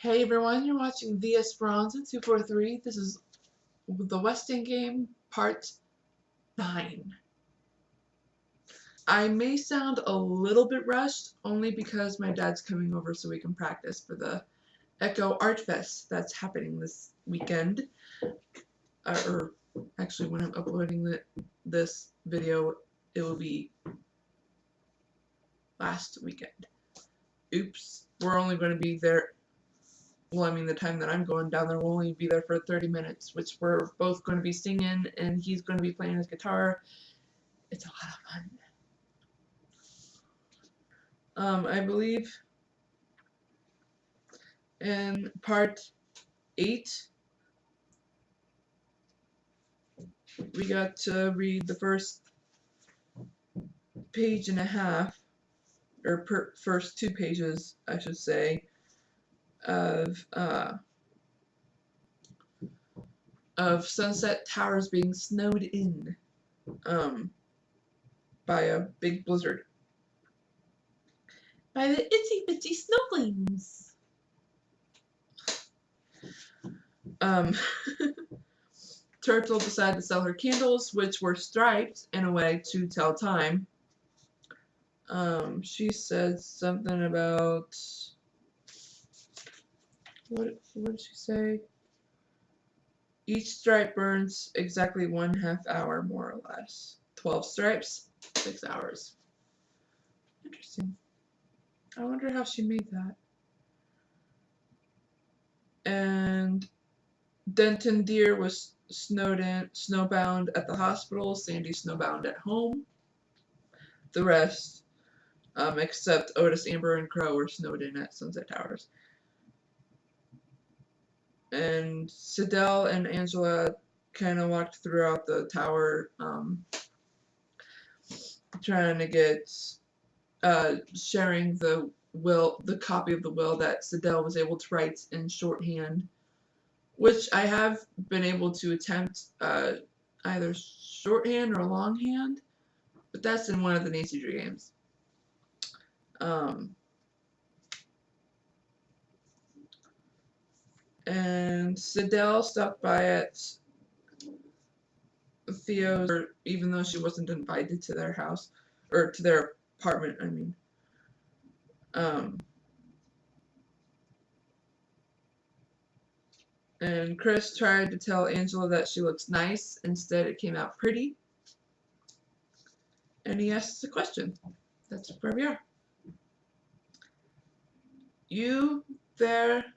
Hey everyone, you're watching VS Bronze 243. This is the Westing game, part 9. I may sound a little bit rushed, only because my dad's coming over so we can practice for the Echo Art Fest that's happening this weekend. Or actually, when I'm uploading this video, it will be last weekend. Oops, we're only going to be there. Well, I mean, the time that I'm going down there, we'll only be there for 30 minutes, which we're both going to be singing, and he's going to be playing his guitar. It's a lot of fun. I believe in part 8, we got to read the first page and a half, or first 2 pages, I should say, of Sunset Towers being snowed in by a big blizzard. By the itsy bitsy snowflakes. Turtle decided to sell her candles, which were striped in a way to tell time. She said something about, what did she say? Each stripe burns exactly 1/2 hour, more or less. 12 stripes, 6 hours. Interesting. I wonder how she made that. And Denton Deer was snowbound at the hospital, Sandy snowbound at home. The rest, except Otis, Amber, and Crow, were snowed in at Sunset Towers. And Sidel and Angela kind of walked throughout the tower, trying to get, sharing the copy of the will that Sidel was able to write in shorthand, which I have been able to attempt either shorthand or longhand, but that's in one of the Nancy Drew games. And Sidel stopped by at Theo's, even though she wasn't invited to their house, or to their apartment, I mean. And Chris tried to tell Angela that she looks nice. Instead, it came out pretty. And he asks a question. That's where we are. You there,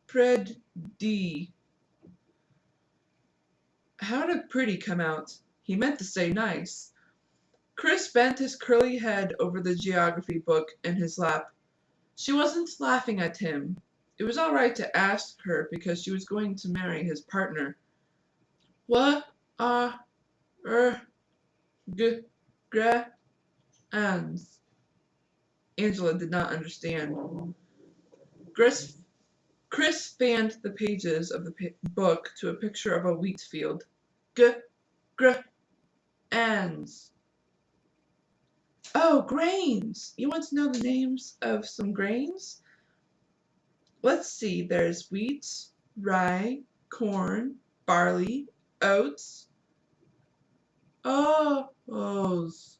pred D. How did pretty come out? He meant to say nice. Chris bent his curly head over the geography book in his lap. She wasn't laughing at him. It was all right to ask her because she was going to marry his partner. What are ands? Angela did not understand. Chris fanned the pages of the book to a picture of a wheat field. Ands. Oh, grains! You want to know the names of some grains? Let's see, there's wheat, rye, corn, barley, oats. O's.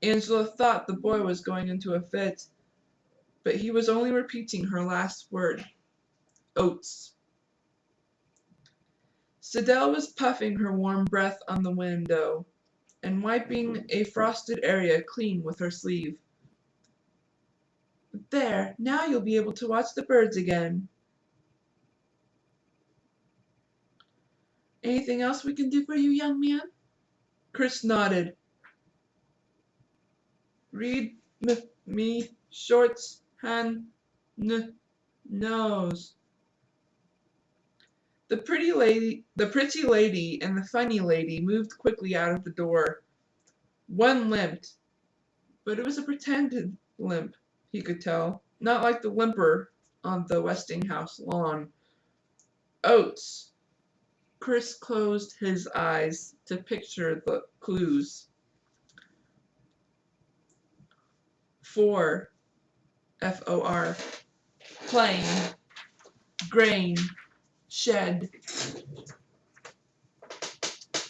Angela thought the boy was going into a fit, but he was only repeating her last word. Oats. Sidel was puffing her warm breath on the window and wiping a frosted area clean with her sleeve. There, now you'll be able to watch the birds again. Anything else we can do for you, young man? Chris nodded. Read me shorts hand nose. The pretty lady and the funny lady moved quickly out of the door. One limped, but it was a pretended limp, he could tell, not like the limper on the Westinghouse lawn. Oats. Chris closed his eyes to picture the clues. 4. F-O-R. Plane, grain, shed.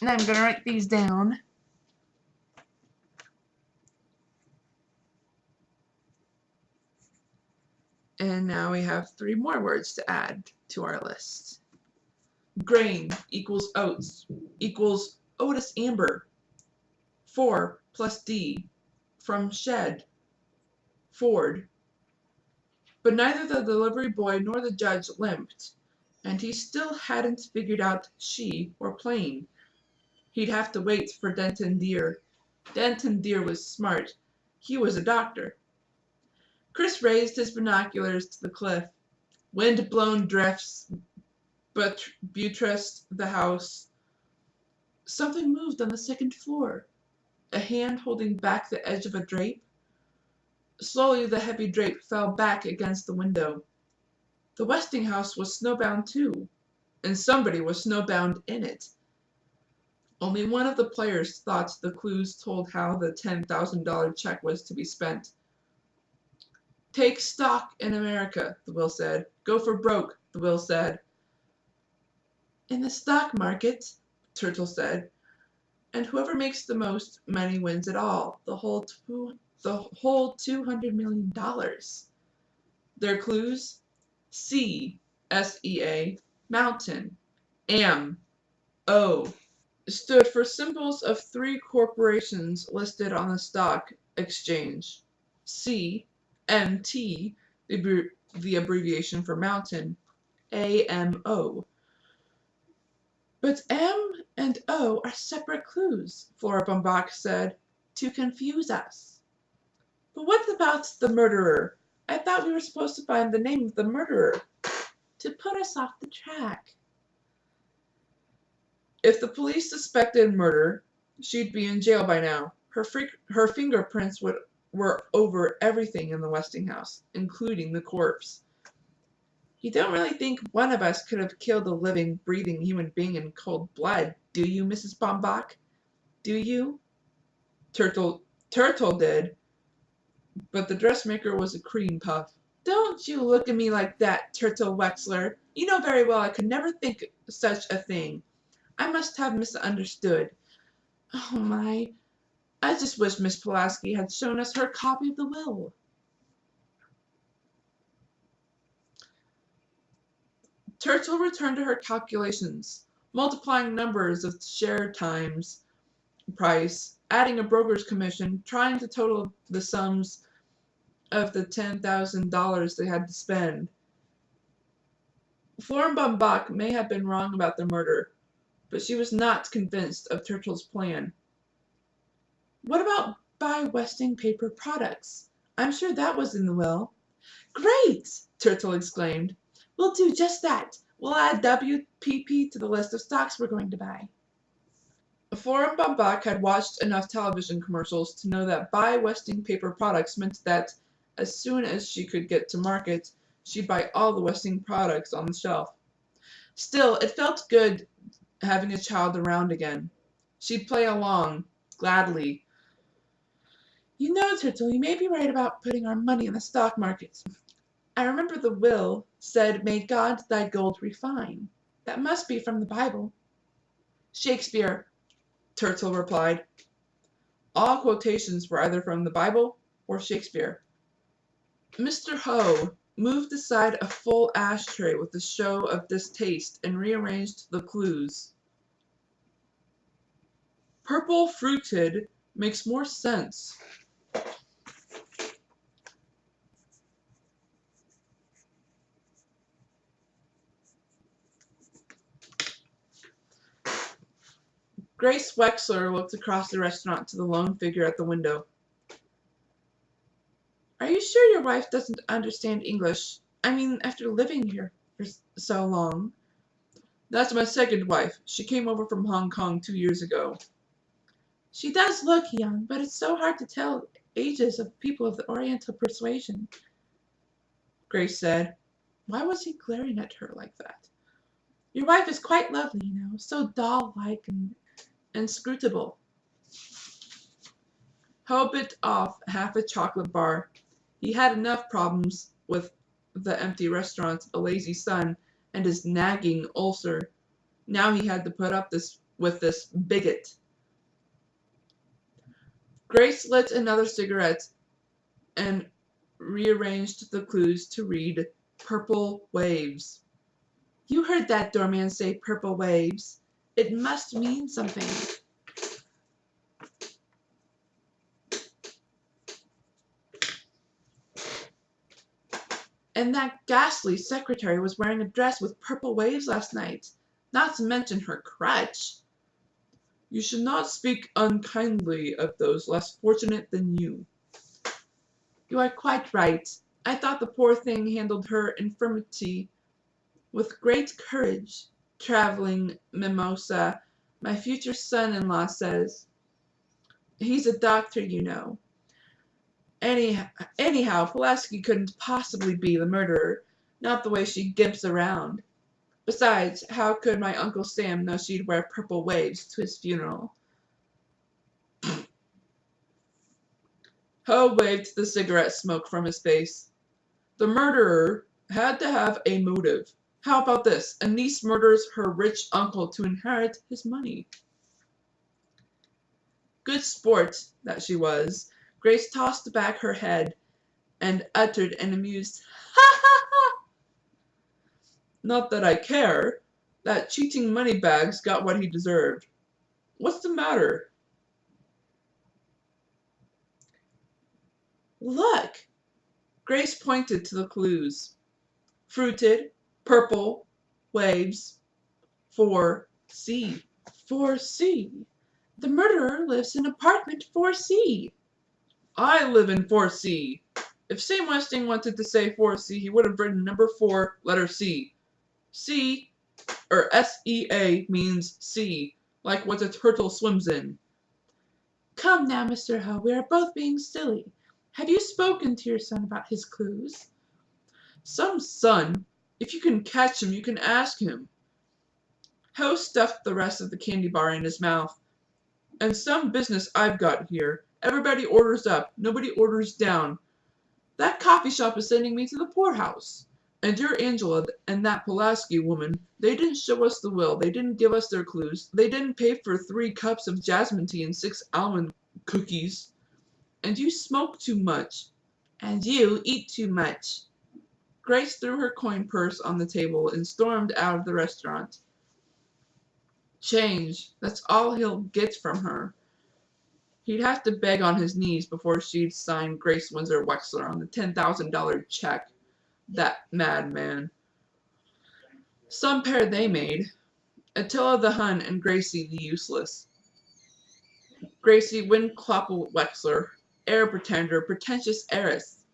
And I'm going to write these down. And now we have 3 more words to add to our list. Grain equals oats equals Otis Amber. 4 plus D from shed. Ford. But neither the delivery boy nor the judge limped, and he still hadn't figured out she or plane. He'd have to wait for Denton Deer. Denton Deer was smart. He was a doctor. Chris raised his binoculars to the cliff. Wind-blown drifts buttressed the house. Something moved on the second floor. A hand holding back the edge of a drape. Slowly the heavy drape fell back against the window. The Westinghouse was snowbound too, and somebody was snowbound in it. Only one of the players thought the clues told how the $10,000 check was to be spent. Take stock in America, the will said. Go for broke, the will said. In the stock market, Turtle said, and whoever makes the most money wins it all, the whole $200 million. Their clues? C, S-E-A, mountain. AM, O, stood for symbols of 3 corporations listed on the stock exchange. C, MT, the abbreviation for mountain. AMO. But M and O are separate clues, Flora Baumbach said, to confuse us. But what about the murderer? I thought we were supposed to find the name of the murderer to put us off the track. If the police suspected murder, she'd be in jail by now. Her fingerprints were over everything in the Westinghouse, including the corpse. You don't really think one of us could have killed a living, breathing human being in cold blood, do you, Mrs. Baumbach? Do you? Turtle did, but the dressmaker was a cream puff. Don't you look at me like that, Turtle Wexler. You know very well I could never think such a thing. I must have misunderstood. Oh my, I just wish Miss Pulaski had shown us her copy of the will. Turtle returned to her calculations, multiplying numbers of share times price, adding a broker's commission, trying to total the sums of the $10,000 they had to spend. Flora Baumbach may have been wrong about the murder, but she was not convinced of Turtle's plan. What about buy Westing paper products? I'm sure that was in the will. Great! Turtle exclaimed. We'll do just that. We'll add WPP to the list of stocks we're going to buy. Flora Baumbach had watched enough television commercials to know that buy Westing paper products meant that as soon as she could get to market, she'd buy all the Westing products on the shelf. Still, it felt good having a child around again. She'd play along, gladly. You know, Turtle, you may be right about putting our money in the stock market. I remember the will said, May God thy gold refine. That must be from the Bible. Shakespeare, Turtle replied. All quotations were either from the Bible or Shakespeare. Mr. Ho moved aside a full ashtray with a show of distaste and rearranged the clues. Purple fruited makes more sense. Grace Wexler looked across the restaurant to the lone figure at the window. Are you sure your wife doesn't understand English? I mean, after living here for so long. That's my second wife. She came over from Hong Kong 2 years ago. She does look young, but it's so hard to tell ages of people of the Oriental persuasion, Grace said. Why was he glaring at her like that? Your wife is quite lovely, you know, so doll-like and inscrutable. Ho bit off half a chocolate bar. He had enough problems with the empty restaurant, a lazy son, and his nagging ulcer. Now he had to put up with this bigot. Grace lit another cigarette and rearranged the clues to read Purple Waves. You heard that doorman say purple waves. It must mean something. And that ghastly secretary was wearing a dress with purple waves last night, not to mention her crutch. You should not speak unkindly of those less fortunate than you. You are quite right. I thought the poor thing handled her infirmity with great courage. Traveling mimosa, my future son-in-law says. He's a doctor, you know. Anyhow, Pulaski couldn't possibly be the murderer, not the way she gimps around. Besides, how could my Uncle Sam know she'd wear purple waves to his funeral? Ho waved the cigarette smoke from his face. The murderer had to have a motive. How about this? A niece murders her rich uncle to inherit his money. Good sport that she was, Grace tossed back her head and uttered an amused ha ha ha. Not that I care. That cheating moneybags got what he deserved. What's the matter? Look! Grace pointed to the clues. Fruited, purple, waves, 4C. 4C. The murderer lives in apartment 4C. I live in 4C. If Sam Westing wanted to say 4C, he would have written number 4, letter C. C, or S-E-A, means sea, like what a turtle swims in. Come now, Mr. Ho, we are both being silly. Have you spoken to your son about his clues? Some son? If you can catch him, you can ask him. Ho stuffed the rest of the candy bar in his mouth. And some business I've got here. Everybody orders up, nobody orders down. That coffee shop is sending me to the poorhouse. And your Angela and that Pulaski woman, they didn't show us the will, they didn't give us their clues, they didn't pay for 3 cups of jasmine tea and 6 almond cookies. And you smoke too much. And you eat too much. Grace threw her coin purse on the table and stormed out of the restaurant. Change, that's all he'll get from her. He'd have to beg on his knees before she'd sign Grace Windsor Wexler on the $10,000 check. That madman. Some pair they made. Attila the Hun and Gracie the Useless. Gracie Windclopple Wexler, heir pretender, pretentious heiress.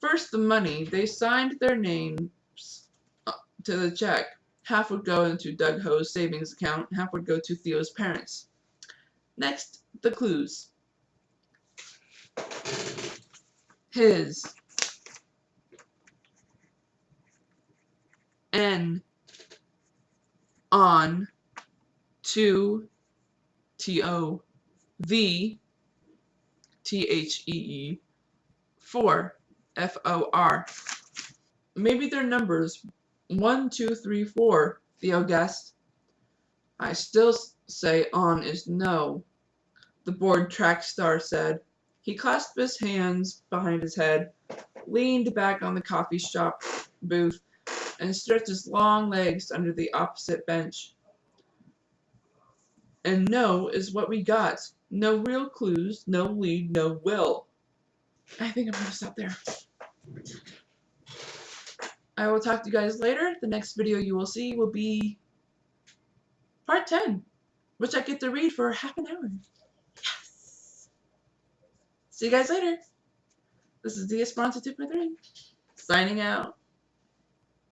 First the money. They signed their names to the check. Half would go into Doug Ho's savings account, half would go to Theo's parents. Next, the clues. His. N. On. To. T-O. The. T-H-E-E. For. F-O-R. Maybe they're numbers. 1, 2, 3, 4, Theo guessed. I still say on is no, the bored track star said. He clasped his hands behind his head, leaned back on the coffee shop booth, and stretched his long legs under the opposite bench. And no is what we got. No real clues, no lead, no will. I think I'm going to stop there. I will talk to you guys later. The next video you will see will be part 10, which I get to read for half an hour. Yes! See you guys later. This is the Esperanza 2.3, signing out.